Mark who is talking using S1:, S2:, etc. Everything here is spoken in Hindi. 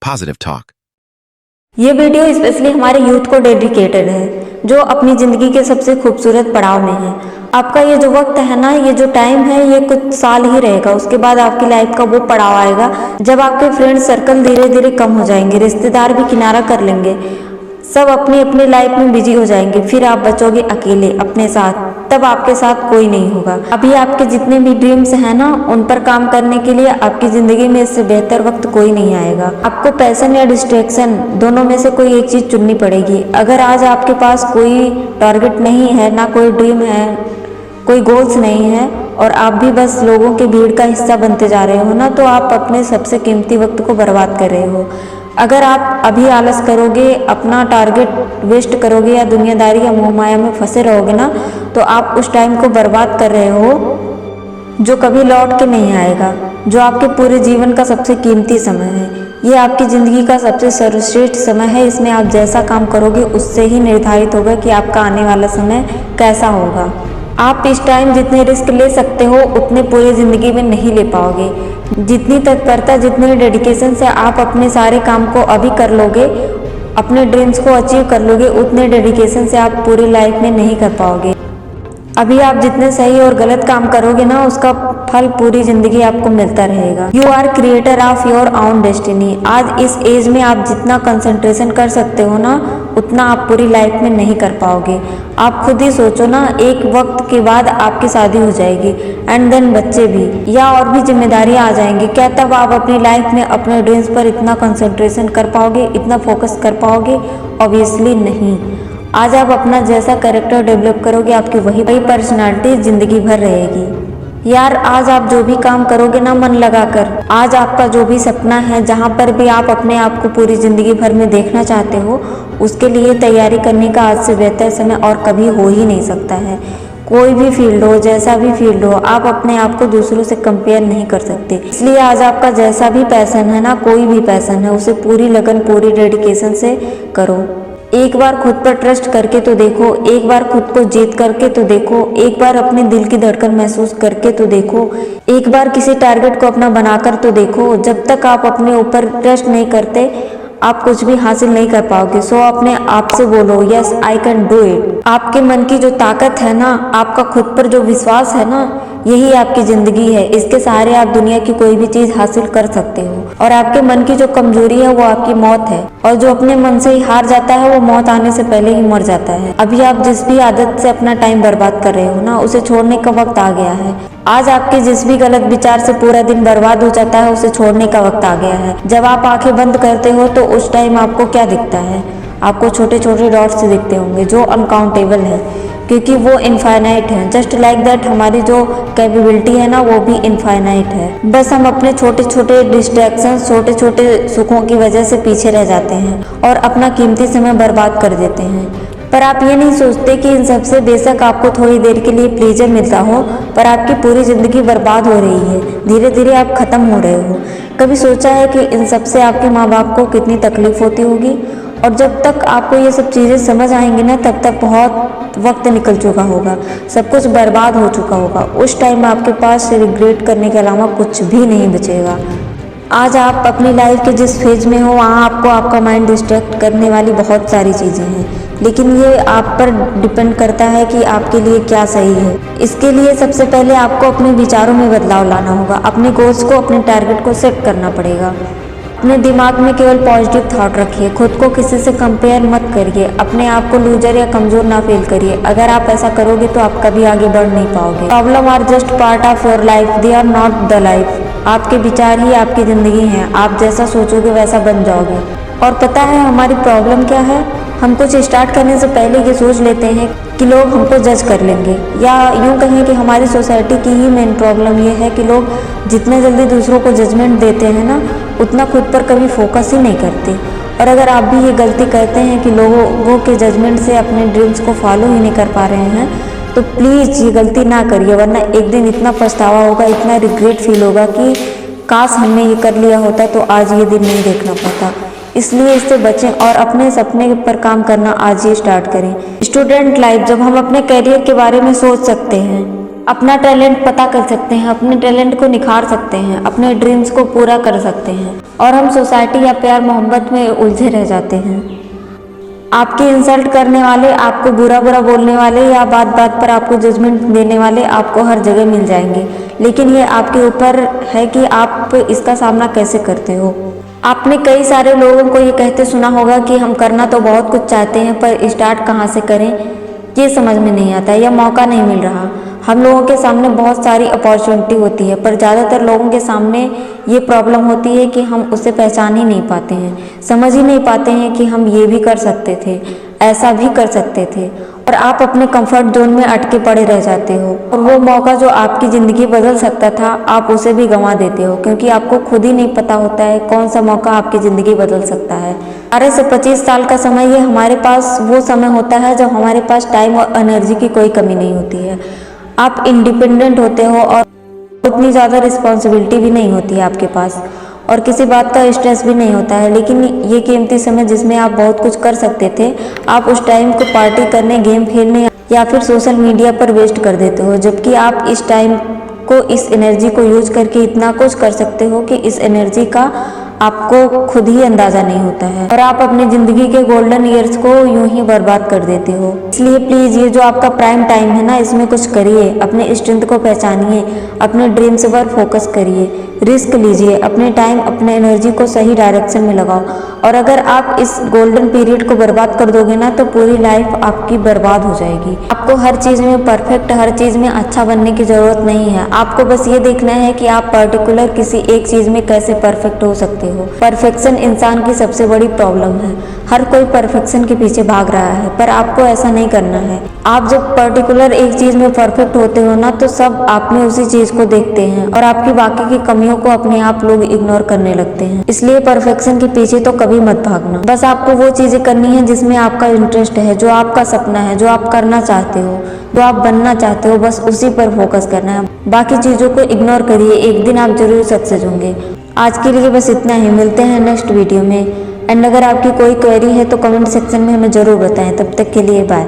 S1: Positive Talk.
S2: ये वीडियो स्पेशली हमारे यूथ को डेडिकेटेड है जो अपनी ज़िंदगी के सबसे खूबसूरत पड़ाव में है। आपका ये जो वक्त है ना, ये जो टाइम है, ये कुछ साल ही रहेगा। उसके बाद आपकी लाइफ का वो पड़ाव आएगा जब आपके फ्रेंड सर्कल धीरे धीरे कम हो जाएंगे, रिश्तेदार भी किनारा कर लेंगे, सब अपनी अपनी लाइफ में बिजी हो जाएंगे। फिर आप बचोगे अकेले अपने साथ, तब आपके साथ कोई नहीं होगा। अभी आपके जितने भी ड्रीम्स हैं ना, उन पर काम करने के लिए आपकी ज़िंदगी में इससे बेहतर वक्त कोई नहीं आएगा। आपको पैशन या डिस्ट्रैक्शन दोनों में से कोई एक चीज़ चुननी पड़ेगी। अगर आज आपके पास कोई टारगेट नहीं है, ना कोई ड्रीम है, कोई गोल्स नहीं है और आप भी बस लोगों के भीड़ का हिस्सा बनते जा रहे हो ना, तो आप अपने सबसे कीमती वक्त को बर्बाद कर रहे हो। अगर आप अभी आलस करोगे, अपना टारगेट वेस्ट करोगे या दुनियादारी या मोह माया में फंसे रहोगे ना, तो आप उस टाइम को बर्बाद कर रहे हो जो कभी लौट के नहीं आएगा, जो आपके पूरे जीवन का सबसे कीमती समय है। ये आपकी ज़िंदगी का सबसे सर्वश्रेष्ठ समय है। इसमें आप जैसा काम करोगे उससे ही निर्धारित होगा कि आपका आने वाला समय कैसा होगा। आप इस टाइम जितने रिस्क ले सकते हो उतने पूरी ज़िंदगी में नहीं ले पाओगे। जितनी तत्परता, जितने डेडिकेशन से आप अपने सारे काम को अभी कर लोगे, अपने ड्रीम्स को अचीव कर लोगे, उतने डेडिकेशन से आप पूरी लाइफ में नहीं कर पाओगे। अभी आप जितने सही और गलत काम करोगे ना, उसका फल पूरी जिंदगी आपको मिलता रहेगा। You are creator of your own destiny. आज इस एज में आप जितना कंसंट्रेशन कर सकते हो ना, उतना आप पूरी लाइफ में नहीं कर पाओगे। आप खुद ही सोचो ना, एक वक्त के बाद आपकी शादी हो जाएगी एंड देन बच्चे भी, या और भी जिम्मेदारियां आ जाएंगी। क्या तब आप अपनी लाइफ में अपने ड्रीम्स पर इतना कंसंट्रेशन कर पाओगे, इतना फोकस कर पाओगे? ऑब्वियसली नहीं। आज आप अपना जैसा कैरेक्टर डेवलप करोगे, आपकी वही पर्सनालिटी जिंदगी भर रहेगी। यार, आज आप जो भी काम करोगे ना मन लगाकर, आज आपका जो भी सपना है, जहाँ पर भी आप अपने आप को पूरी जिंदगी भर में देखना चाहते हो, उसके लिए तैयारी करने का आज से बेहतर समय और कभी हो ही नहीं सकता है। कोई भी फील्ड हो, जैसा भी फील्ड हो, आप अपने आप को दूसरों से कंपेयर नहीं कर सकते। इसलिए आज आपका जैसा भी पैशन है ना, कोई भी पैशन है, उसे पूरी लगन, पूरी डेडिकेशन से करो। एक बार खुद पर ट्रस्ट करके तो देखो, एक बार खुद को जीत करके तो देखो, एक बार अपने दिल की धड़कन महसूस करके तो देखो, एक बार किसी टारगेट को अपना बनाकर तो देखो। जब तक आप अपने ऊपर ट्रस्ट नहीं करते, आप कुछ भी हासिल नहीं कर पाओगे। सो अपने आप से बोलो, yes I can do it. आपके मन की जो ताकत है ना, आपका खुद पर जो विश्वास है ना, यही आपकी जिंदगी है। इसके सहारे आप दुनिया की कोई भी चीज हासिल कर सकते हो। और आपके मन की जो कमजोरी है वो आपकी मौत है, और जो अपने मन से ही हार जाता है वो मौत आने से पहले ही मर जाता है। अभी आप जिस भी आदत से अपना टाइम बर्बाद कर रहे हो ना, उसे छोड़ने का वक्त आ गया है। आज आपके जिस भी गलत विचार से पूरा दिन बर्बाद हो जाता है, उसे छोड़ने का वक्त आ गया है। जब आप आंखें बंद करते हो तो उस टाइम आपको क्या दिखता है? आपको छोटे छोटे डॉट्स दिखते होंगे जो अनकाउंटेबल है, क्योंकि वो इनफाइनाइट है। जस्ट लाइक दैट हमारी जो कैपेबिलिटी है ना, वो भी इनफाइनाइट है। बस हम अपने छोटे छोटे डिस्ट्रैक्शन, छोटे छोटे सुखों की वजह से पीछे रह जाते हैं और अपना कीमती समय बर्बाद कर देते हैं। पर आप ये नहीं सोचते कि इन सबसे बेशक आपको थोड़ी देर के लिए प्लेजर मिलता हो, पर आपकी पूरी ज़िंदगी बर्बाद हो रही है। धीरे धीरे आप ख़त्म हो रहे हो। कभी सोचा है कि इन सबसे आपके माँ बाप को कितनी तकलीफ होती होगी? और जब तक आपको ये सब चीज़ें समझ आएंगी ना, तब तक बहुत वक्त निकल चुका होगा, सब कुछ बर्बाद हो चुका होगा। उस टाइम आपके पास रिग्रेट करने के अलावा कुछ भी नहीं बचेगा। आज आप अपनी लाइफ के जिस फेज में हो, वहाँ आपको आपका माइंड डिस्ट्रैक्ट करने वाली बहुत सारी चीज़ें हैं, लेकिन ये आप पर डिपेंड करता है कि आपके लिए क्या सही है। इसके लिए सबसे पहले आपको अपने विचारों में बदलाव लाना होगा। अपने गोल्स को, अपने टारगेट को सेट करना पड़ेगा। अपने दिमाग में केवल पॉजिटिव थॉट रखिए, खुद को किसी से कंपेयर मत करिए, अपने आप को लूजर या कमज़ोर ना फील करिए। अगर आप ऐसा करोगे तो आप कभी आगे बढ़ नहीं पाओगे। Problem are just part of your life, they are not the life. आपके विचार ही आपकी ज़िंदगी हैं। आप जैसा सोचोगे वैसा बन जाओगे। और पता है हमारी प्रॉब्लम क्या है? हम कुछ स्टार्ट करने से पहले ये सोच लेते हैं कि लोग हमको जज कर लेंगे, या यूँ कहें कि हमारी सोसाइटी की ही मेन प्रॉब्लम ये है कि लोग जितने जल्दी दूसरों को जजमेंट देते हैं ना, उतना खुद पर कभी फोकस ही नहीं करते। और अगर आप भी ये गलती करते हैं कि लोगों के जजमेंट से अपने ड्रीम्स को फॉलो ही नहीं कर पा रहे हैं, तो प्लीज़ ये गलती ना करिए, वरना एक दिन इतना पछतावा होगा, इतना रिग्रेट फील होगा कि काश हमने ये कर लिया होता तो आज ये दिन नहीं देखना पड़ता। इसलिए इससे बचें और अपने सपने पर काम करना आज ही स्टार्ट करें। स्टूडेंट लाइफ, जब हम अपने करियर के बारे में सोच सकते हैं, अपना टैलेंट पता कर सकते हैं, अपने टैलेंट को निखार सकते हैं, अपने ड्रीम्स को पूरा कर सकते हैं। और हम सोसाइटी या प्यार मोहब्बत में उलझे रह जाते हैं। आपकी इंसल्ट करने वाले, आपको बुरा बुरा बोलने वाले या बात बात पर आपको जजमेंट देने वाले आपको हर जगह मिल जाएंगे, लेकिन ये आपके ऊपर है कि आप इसका सामना कैसे करते हो। आपने कई सारे लोगों को ये कहते सुना होगा कि हम करना तो बहुत कुछ चाहते हैं पर स्टार्ट कहाँ से करें ये समझ में नहीं आता या मौका नहीं मिल रहा। हम लोगों के सामने बहुत सारी अपॉर्चुनिटी होती है पर ज़्यादातर लोगों के सामने ये प्रॉब्लम होती है कि हम उसे पहचान ही नहीं पाते हैं, समझ ही नहीं पाते हैं कि हम ये भी कर सकते थे, ऐसा भी कर सकते थे, और आप अपने कंफर्ट जोन में अटके पड़े रह जाते हो। और वो मौका जो आपकी ज़िंदगी बदल सकता था आप उसे भी गंवा देते हो, क्योंकि आपको खुद ही नहीं पता होता है कौन सा मौका आपकी ज़िंदगी बदल सकता है। 18 से 25 साल का समय ये हमारे पास वो समय होता है जब हमारे पास टाइम और एनर्जी की कोई कमी नहीं होती है। आप इंडिपेंडेंट होते हो और उतनी ज़्यादा रिस्पॉन्सिबिलिटी भी नहीं होती है आपके पास, और किसी बात का स्ट्रेस भी नहीं होता है। लेकिन ये कीमती समय जिसमें आप बहुत कुछ कर सकते थे, आप उस टाइम को पार्टी करने, गेम खेलने या फिर सोशल मीडिया पर वेस्ट कर देते हो, जबकि आप इस टाइम को, इस एनर्जी को यूज करके इतना कुछ कर सकते हो कि इस एनर्जी का आपको खुद ही अंदाजा नहीं होता है, और आप अपनी ज़िंदगी के गोल्डन ईयर्स को यूं ही बर्बाद कर देते हो। इसलिए प्लीज़ ये जो आपका प्राइम टाइम है ना, इसमें कुछ करिए, अपने स्ट्रेंथ को पहचानिए, अपने ड्रीम्स पर फोकस करिए, रिस्क लीजिए, अपने टाइम, अपने एनर्जी को सही डायरेक्शन में लगाओ। और अगर आप इस गोल्डन पीरियड को बर्बाद कर दोगे ना तो पूरी लाइफ आपकी बर्बाद हो जाएगी। आपको हर चीज़ में परफेक्ट, हर चीज़ में अच्छा बनने की ज़रूरत नहीं है। आपको बस ये देखना है कि आप पर्टिकुलर किसी एक चीज़ में कैसे परफेक्ट हो सकते हो। परफेक्शन इंसान की सबसे बड़ी प्रॉब्लम है। हर कोई परफेक्शन के पीछे भाग रहा है, पर आपको ऐसा नहीं करना है। आप जब पर्टिकुलर एक चीज़ में परफेक्ट होते हो ना तो सब आप में उसी चीज़ को देखते हैं और आपकी बाकी की कमियों को अपने आप लोग इग्नोर करने लगते हैं। इसलिए परफेक्शन के पीछे तो कभी मत भागना। बस आपको वो चीज़ें करनी है जिसमें आपका इंटरेस्ट है, जो आपका सपना है, जो आप करना चाहते हो, जो आप बनना चाहते हो, बस उसी पर फोकस करना है। बाकी चीज़ों को इग्नोर करिए, एक दिन आप जरूर सक्सेस होंगे। आज के लिए बस इतना ही, मिलते हैं नेक्स्ट वीडियो में। एंड अगर आपकी कोई क्वेरी है तो कमेंट सेक्शन में हमें ज़रूर बताएं। तब तक के लिए बाय।